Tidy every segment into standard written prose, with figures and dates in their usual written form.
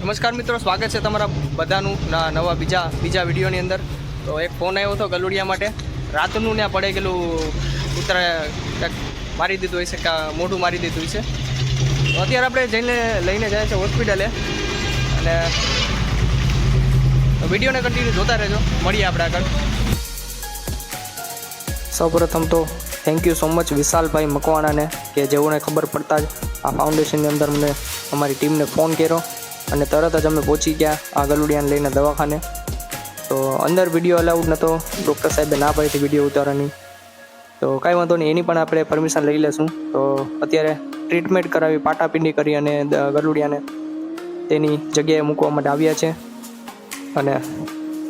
નમસ્કાર મિત્રો, સ્વાગત છે તમારા બધાનું નવા બીજા વિડીયોની અંદર। તો એક ફોન આવ્યો હતો ગલુડિયા માટે। રાતનું ત્યાં પડે ગયેલું કૂતરા મારી દીધું હશે કે મોઢું મારી દીધું હશે। તો અત્યારે આપણે જઈને લઈને જાય છે હોસ્પિટલે અને વિડીયોને કન્ટિન્યુ જોતા રહેજો। મળીએ આપણે આગળ। સૌપ્રથમ તો થેન્ક યુ સો મચ વિશાલભાઈ મકવાણાને કે જેઓને ખબર પડતા જ આ ફાઉન્ડેશનની અંદર મને અમારી ટીમને ફોન કર્યો અને તરત જ અમે પહોંચી ગયા આ ગલુડિયાને લઈને દવાખાને। તો અંદર વિડીયો અલાઉડ નહોતો, ડૉક્ટર સાહેબે ના પાડી હતી વિડીયો ઉતારવાની। તો કાંઈ વાંધો નહીં, એની પણ આપણે પરમિશન લઈ લેશું। તો અત્યારે ટ્રીટમેન્ટ કરાવી, પાટાપિંડી કરી અને ગલુડિયાને તેની જગ્યાએ મૂકવા માટે આવ્યા છે અને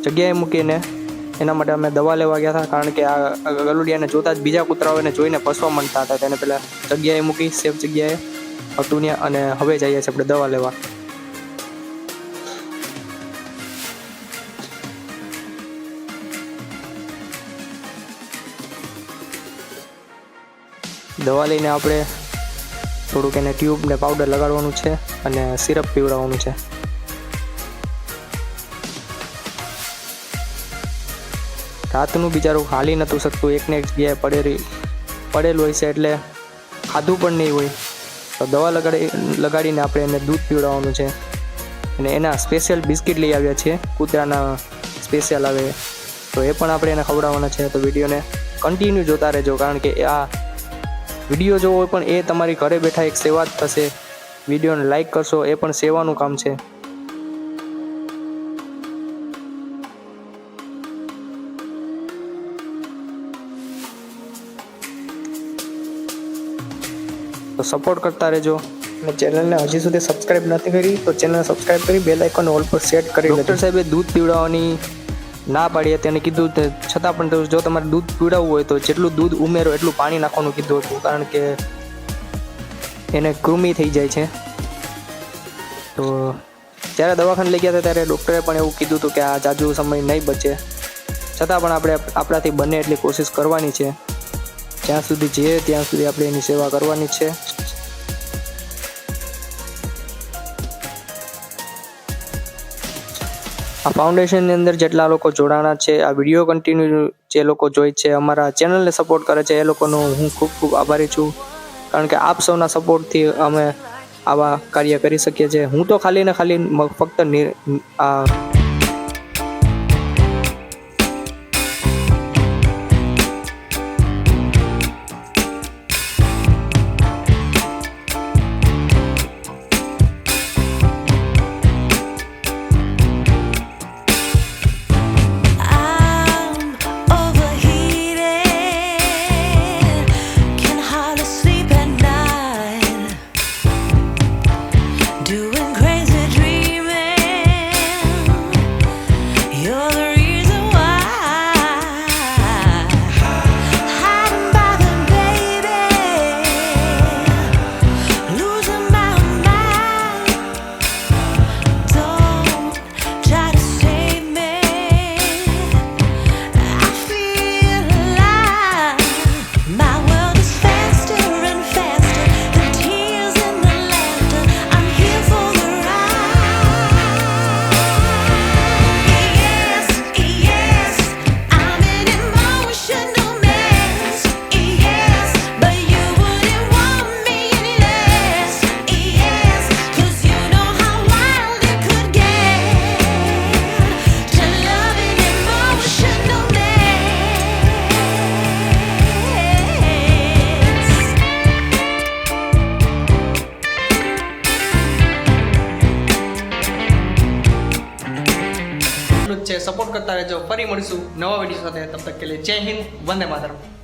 જગ્યાએ મૂકીને એના માટે અમે દવા લેવા ગયા હતા, કારણ કે આ ગલુડિયાને જોતા જ બીજા કૂતરાઓને જોઈને પસવા માંડતા હતા। તેને પહેલાં જગ્યાએ મૂકી, સેફ જગ્યાએ હતું ત્યાં, અને હવે જઈએ છીએ આપણે દવા લેવા। દવા લઈને આપણે થોડુંક એને ટ્યુબ ને પાવડર લગાડવાનું છે અને સિરપ પીવડાવવાનું છે। રાતનું બિચારું હાલી નહોતું શકતું, એકને એક જગ્યાએ પડેલું હોય છે, એટલે ખાધું પણ નહીં હોય। તો દવા લગાડીને આપણે એને દૂધ પીવડાવવાનું છે અને એના સ્પેશિયલ બિસ્કિટ લઈ આવ્યા છીએ, કૂતરાના સ્પેશિયલ આવે, તો એ પણ આપણે એને ખવડાવવાના છે। તો વિડીયોને કન્ટિન્યુ જોતા રહેજો, કારણ કે આ વિડીયો જોવો હોય પણ એ તમારી ઘરે બેઠા એક સેવા જ થશે। વિડીયોને લાઈક કરશો એ પણ સેવાનું કામ છે। તો સપોર્ટ કરતા રહેજો અને ચેનલને હજી સુધી સબસ્ક્રાઇબ નથી કરી તો ચેનલને સબસ્ક્રાઇબ કરી બેલ આઇકોન ઓલ પર સેટ કરી લેજો। ડૉક્ટર સાહેબે દૂધ પીવડાવવાની ના પાડી હતી અને કીધું છતાં પણ જો તમારે દૂધ પીવડાવવું હોય તો જેટલું દૂધ ઉમેરો એટલું પાણી નાખવાનું કીધું હતું, કારણ કે એને કૃમિ થઈ જાય છે। તો જ્યારે દવાખાને લઈ ગયા હતા ત્યારે ડૉક્ટરે પણ એવું કીધું હતું કે આ જાજુ સમય નહીં બચે, છતાં પણ આપણે આપણાથી બને એટલી કોશિશ કરવાની છે। જ્યાં સુધી જઈએ ત્યાં સુધી આપણે એની સેવા કરવાની છે। આ ફાઉન્ડેશનની અંદર જેટલા લોકો જોડાણા છે, આ વિડીયો કન્ટિન્યુ જે લોકો જોઈ છે, અમારા ચેનલને સપોર્ટ કરે છે, એ લોકોનો હું ખૂબ ખૂબ આભારી છું, કારણ કે આપ સૌના સપોર્ટથી અમે આવા કાર્ય કરી શકીએ છીએ। હું તો ખાલી ને ખાલી ફક્ત સપોર્ટ કરતા રહેજો। ફરી મળીશું નવા વિડીયો સાથે, તબ તક કે લીએ જય હિન્દ, વંદે માતરમ।